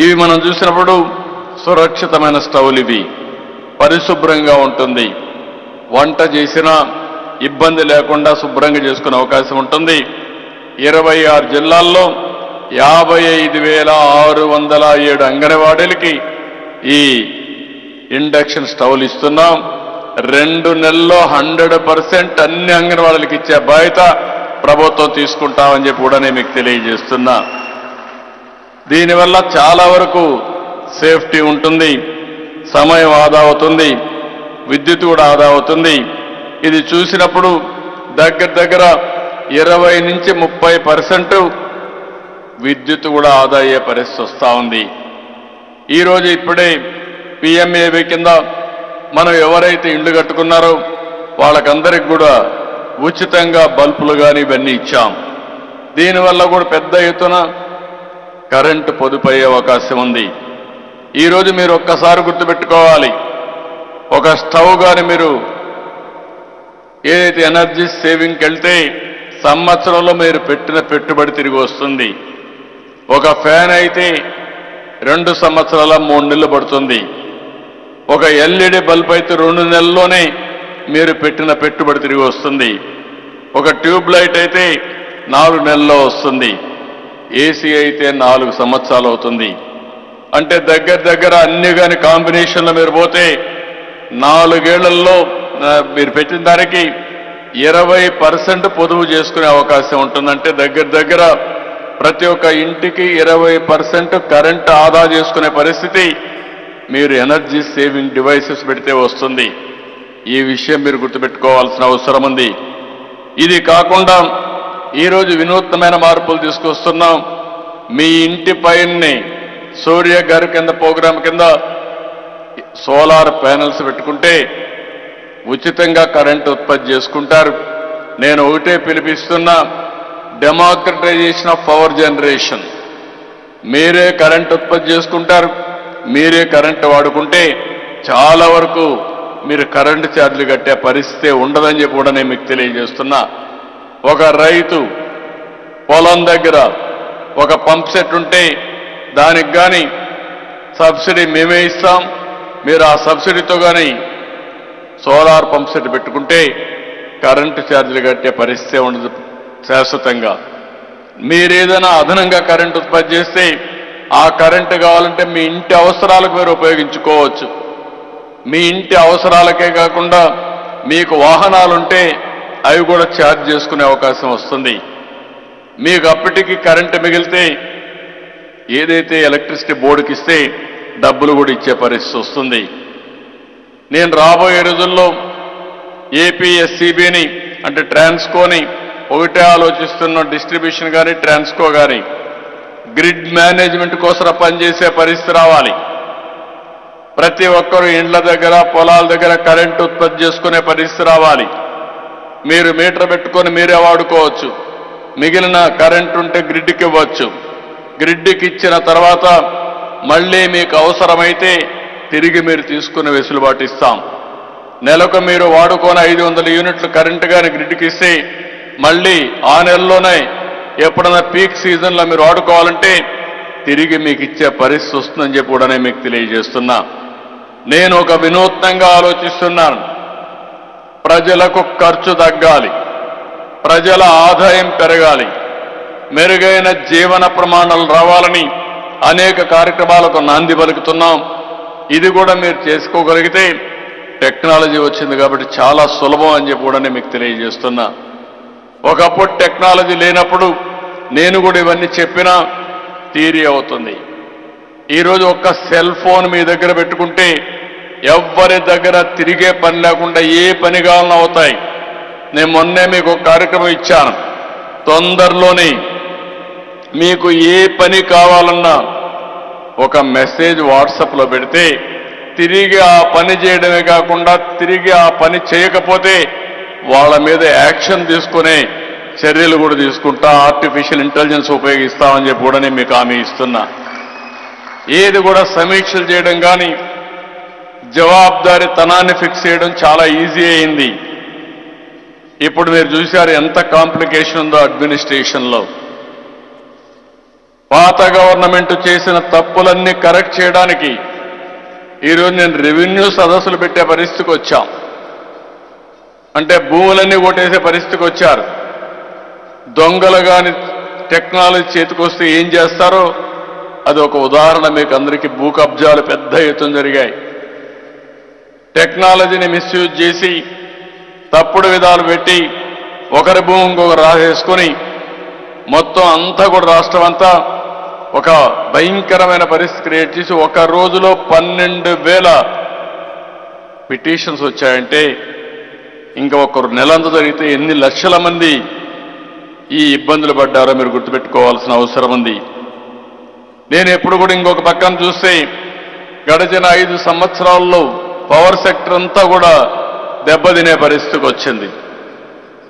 ఇవి మనం చూసినప్పుడు సురక్షితమైన స్టవ్లు ఇవి, పరిశుభ్రంగా ఉంటుంది, వంట చేసినా ఇబ్బంది లేకుండా శుభ్రంగా చేసుకునే అవకాశం ఉంటుంది. 26 జిల్లాల్లో 55,607 అంగన్వాడీలకి ఈ ఇండక్షన్ స్టవ్లు ఇస్తున్నాం. 2 నెలల్లో 100% అన్ని అంగన్వాడీలకు ఇచ్చే బాధ్యత ప్రభుత్వం తీసుకుంటామని చెప్పి కూడా నేను మీకు తెలియజేస్తున్నా. దీనివల్ల చాలా వరకు సేఫ్టీ ఉంటుంది, సమయం ఆదా అవుతుంది, విద్యుత్ కూడా ఆదా అవుతుంది. ఇది చూసినప్పుడు దగ్గర 20 నుంచి 30% విద్యుత్ కూడా ఆదా అయ్యే పరిస్థితి వస్తూ ఉంది. ఈరోజు ఇప్పుడే పిఎంఏవై కింద మనం ఎవరైతే ఇళ్లు కట్టుకున్నారో వాళ్ళకందరికి కూడా ఉచితంగా బల్బులు కానీ ఇవన్నీ ఇచ్చాం. దీనివల్ల కూడా పెద్ద ఎత్తున కరెంటు పొదుపు అయ్యే అవకాశం ఉంది. ఈరోజు మీరు ఒక్కసారి గుర్తుపెట్టుకోవాలి, ఒక స్టవ్ కానీ మీరు ఏదైతే ఎనర్జీ సేవింగ్కి వెళ్తే సంవత్సరంలో మీరు పెట్టిన పెట్టుబడి తిరిగి వస్తుంది. ఒక ఫ్యాన్ అయితే 2 సంవత్సరాల 3 నెలలు పడుతుంది. ఒక ఎల్ఈడి బల్బ్ అయితే 2 నెలల్లోనే మీరు పెట్టిన పెట్టుబడి తిరిగి వస్తుంది. ఒక ట్యూబ్ లైట్ అయితే 4 నెలల్లో వస్తుంది. ఏసీ అయితే 4 సంవత్సరాలు అవుతుంది. అంటే దగ్గర అన్ని కానీ కాంబినేషన్లో మీరు పోతే 4 ఏళ్లలో మీరు పెట్టిన దానికి 20% పొదుపు చేసుకునే అవకాశం ఉంటుంది. అంటే దగ్గర ప్రతి ఒక్క ఇంటికి 20% కరెంటు ఆదా చేసుకునే పరిస్థితి మీరు ఎనర్జీ సేవింగ్ డివైసెస్ పెడితే వస్తుంది. ఈ విషయం మీరు గుర్తుపెట్టుకోవాల్సిన అవసరం ఉంది. ఇది కాకుండా ఈరోజు వినూత్నమైన మార్పులు తీసుకొస్తున్నాం. మీ ఇంటి పైనే సూర్య గారి కింద ప్రోగ్రాం కింద సోలార్ ప్యానెల్స్ పెట్టుకుంటే ఉచితంగా కరెంటు ఉత్పత్తి చేసుకుంటారు. నేను ఒకటే పిలిపిస్తున్నా, డెమోక్రటైజేషన్ ఆఫ్ పవర్ జనరేషన్. మీరే కరెంటు ఉత్పత్తి చేసుకుంటారు, మీరే కరెంటు వాడుకుంటే చాలా వరకు మీరు కరెంటు ఛార్జీలు కట్టే పరిస్థితి ఉండదని చెప్పి కూడా నేను మీకు తెలియజేస్తున్నా. ఒక రైతు పొలం దగ్గర ఒక పంప్ సెట్ ఉంటే దానికి కానీ సబ్సిడీ మేమే ఇస్తాం. మీరు ఆ సబ్సిడీతో కానీ సోలార్ పంప్ సెట్ పెట్టుకుంటే కరెంటు ఛార్జీలు కట్టే పరిస్థితి ఉండదు శాశ్వతంగా. మీరేదైనా అదనంగా కరెంటు ఉత్పత్తి చేస్తే ఆ కరెంటు కావాలంటే మీ ఇంటి అవసరాలకు మీరు ఉపయోగించుకోవచ్చు. మీ ఇంటి అవసరాలకే కాకుండా మీకు వాహనాలుంటే అవి కూడా ఛార్జ్ చేసుకునే అవకాశం వస్తుంది. మీకు అప్పటికి కరెంటు మిగిలితే ఏదైతే ఎలక్ట్రిసిటీ బోర్డుకి ఇస్తే డబ్బులు కూడా ఇచ్చే పరిస్థితి వస్తుంది. నేను రాబోయే రోజుల్లో ఏపీఎస్సీబీని అంటే ట్రాన్స్కోని ఒకటే ఆలోచిస్తున్న, డిస్ట్రిబ్యూషన్ కానీ ట్రాన్స్కో కానీ గ్రిడ్ మేనేజ్మెంట్ కోసం పనిచేసే పరిస్థితి రావాలి. ప్రతి ఒక్కరూ ఇండ్ల దగ్గర పొలాల దగ్గర కరెంటు ఉత్పత్తి చేసుకునే పరిస్థితి రావాలి. మీరు మీటర్ పెట్టుకొని మీరే వాడుకోవచ్చు. మిగిలిన కరెంటు ఉంటే గ్రిడ్కి ఇవ్వచ్చు. గ్రిడ్కి ఇచ్చిన తర్వాత మళ్ళీ మీకు అవసరమైతే తిరిగి మీరు తీసుకునే వెసులుబాటు ఇస్తాం. నెలకు మీరు వాడుకొని 500 యూనిట్లు కరెంటు కానీ గ్రిడ్కి ఇస్తే మళ్ళీ ఆ నెలలోనే ఎప్పుడైనా పీక్ సీజన్లో మీరు వాడుకోవాలంటే తిరిగి మీకు ఇచ్చే పరిస్థితి వస్తుందని చెప్పి కూడా నేను మీకు తెలియజేస్తున్నా. నేను ఒక వినూత్నంగా ఆలోచిస్తున్నాను. ప్రజలకు ఖర్చు తగ్గాలి, ప్రజల ఆదాయం పెరగాలి, మెరుగైన జీవన ప్రమాణాలు రావాలని అనేక కార్యక్రమాలకు నాంది పలుకుతున్నాం. ఇది కూడా మీరు చేసుకోగలిగితే టెక్నాలజీ వచ్చింది కాబట్టి చాలా సులభం అని చెప్పి కూడా నేను మీకు తెలియజేస్తున్నా. ఒకప్పుడు టెక్నాలజీ లేనప్పుడు నేను కూడా ఇవన్నీ చెప్పినా థియరీ అవుతుంది. ఈరోజు ఒక్క సెల్ ఫోన్ మీ దగ్గర పెట్టుకుంటే ఎవ్వరి దగ్గర తిరిగే పని లేకుండా ఏ పని కావాలన్నా అవుతాయి. నేను మొన్నే మీకు ఒక కార్యక్రమం ఇచ్చాను. తొందరలోనే మీకు ఏ పని కావాలన్నా ఒక మెసేజ్ వాట్సాప్లో పెడితే తిరిగి ఆ పని చేయడమే కాకుండా తిరిగి ఆ పని చేయకపోతే వాళ్ళ మీద యాక్షన్ తీసుకునే చర్యలు కూడా తీసుకుంటా, ఆర్టిఫిషియల్ ఇంటెలిజెన్స్ ఉపయోగిస్తామని చెప్పి కూడా నేను మీకు హామీ ఇస్తున్నా. ఏది కూడా సమీక్షలు చేయడం కానీ జవాబుదారీతనాన్ని ఫిక్స్ చేయడం చాలా ఈజీ అయింది. ఇప్పుడు మీరు చూశారు ఎంత కాంప్లికేషన్ ఉందో అడ్మినిస్ట్రేషన్లో. పాత గవర్నమెంట్ చేసిన తప్పులన్నీ కరెక్ట్ చేయడానికి ఈరోజు నేను రెవెన్యూ సదస్సులు పెట్టే పరిస్థితికి వచ్చాం. అంటే భూములన్నీ ఓటేసే పరిస్థితికి వచ్చారు. దొంగలు గాని టెక్నాలజీ చేతికొస్తే ఏం చేస్తారో అది ఒక ఉదాహరణ. మీకు అందరికీ భూ కబ్జాలు పెద్ద ఎత్తున జరిగాయి. టెక్నాలజీని మిస్యూజ్ చేసి తప్పుడు విధాలు పెట్టి ఒకరి భూమి ఇంకొకరు రాసేసుకొని మొత్తం అంతా కూడా రాష్ట్రం అంతా ఒక భయంకరమైన పరిస్థితి క్రియేట్ చేసి ఒక రోజులో 12,000 పిటిషన్స్ వచ్చాయంటే ఇంకా ఒకరు నెలంతా జరిగితే ఎన్ని లక్షల మంది ఈ ఇబ్బందులు పడ్డారో మీరు గుర్తుపెట్టుకోవాల్సిన అవసరం ఉంది. నేను ఎప్పుడు కూడా ఇంకొక పక్కన చూస్తే గడిచిన 5 సంవత్సరాల్లో పవర్ సెక్టర్ అంతా కూడా దెబ్బతినే పరిస్థితికి వచ్చింది.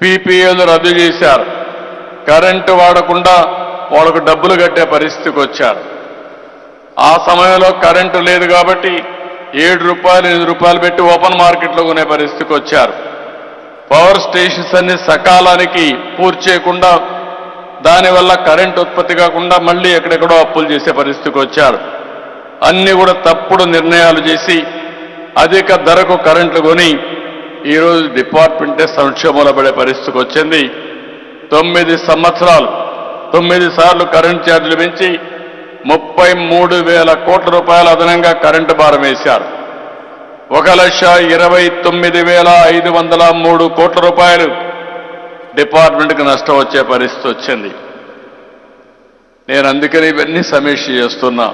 పీపీఏలు రద్దు చేశారు. కరెంటు వాడకుండా వాళ్ళకు డబ్బులు కట్టే పరిస్థితికి వచ్చారు. ఆ సమయంలో కరెంటు లేదు కాబట్టి 7 రూపాయలు 8 రూపాయలు పెట్టి ఓపెన్ మార్కెట్లో కొనే పరిస్థితికి వచ్చారు. పవర్ స్టేషన్స్ అన్ని సకాలానికి పూర్తి చేయకుండా దానివల్ల కరెంటు ఉత్పత్తి కాకుండా మళ్ళీ ఎక్కడెక్కడో అప్పులు చేసే పరిస్థితికి వచ్చారు. అన్ని కూడా తప్పుడు నిర్ణయాలు చేసి అధిక ధరకు కరెంట్లు కొని ఈరోజు డిపార్ట్మెంటే సంక్షేమంలో పడే పరిస్థితికి వచ్చింది. 9 సంవత్సరాలు 9 సార్లు కరెంట్ ఛార్జీలు పెంచి 33,000 కోట్ల రూపాయలు అదనంగా కరెంటు భారం వేశారు. 1,29,503 కోట్ల రూపాయలు డిపార్ట్మెంట్కి నష్టం వచ్చే పరిస్థితి వచ్చింది. నేను అందుకని ఇవన్నీ సమీక్ష చేస్తున్నా.